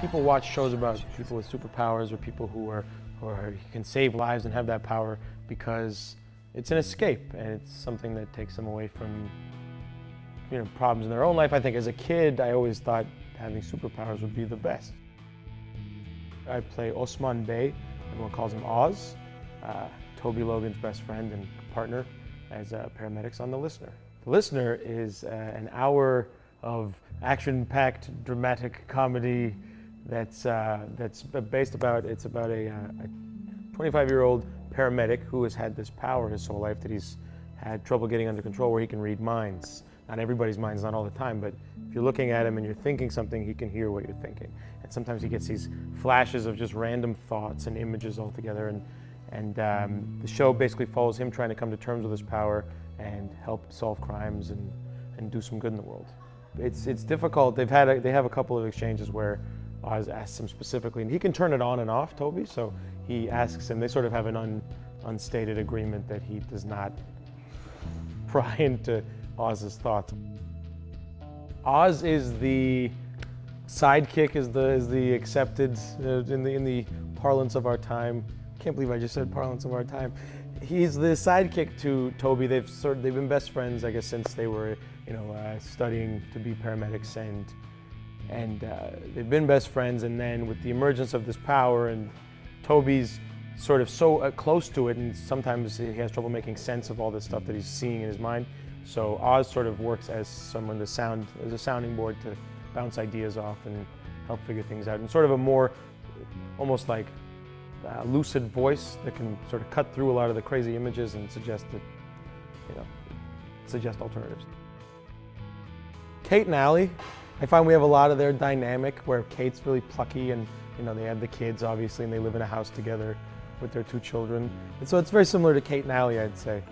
People watch shows about people with superpowers or people who can save lives and have that power because it's an escape and it's something that takes them away from problems in their own life. I think as a kid, I always thought having superpowers would be the best. I play Osman Bey, everyone calls him Oz, Toby Logan's best friend and partner as paramedics on The Listener. The Listener is an hour of action-packed dramatic comedy that's based about, it's about a 25-year-old paramedic who has had this power his whole life that he's had trouble getting under control, where he can read minds. Not everybody's minds, not all the time, but if you're looking at him and you're thinking something, he can hear what you're thinking. And sometimes he gets these flashes of just random thoughts and images all together. And the show basically follows him trying to come to terms with his power and help solve crimes and do some good in the world. It's difficult. They have a couple of exchanges where Oz asks him specifically, and he can turn it on and off, Toby, so he asks him, they sort of have an unstated agreement that he does not pry into Oz's thoughts. Oz is the sidekick, is the accepted in the parlance of our time. Can't believe I just said parlance of our time. He's the sidekick to Toby. They've been best friends, I guess, since they were studying to be paramedics, and they've been best friends. And then with the emergence of this power, and Toby's sort of so close to it, and sometimes he has trouble making sense of all this stuff that he's seeing in his mind. So Oz sort of works as someone as a sounding board to bounce ideas off and help figure things out, and sort of a more, almost like lucid voice that can sort of cut through a lot of the crazy images and suggest alternatives. Kate and Allie, I find we have a lot of their dynamic where Kate's really plucky and they have the kids obviously and they live in a house together with their two children. And so it's very similar to Kate and Allie, I'd say.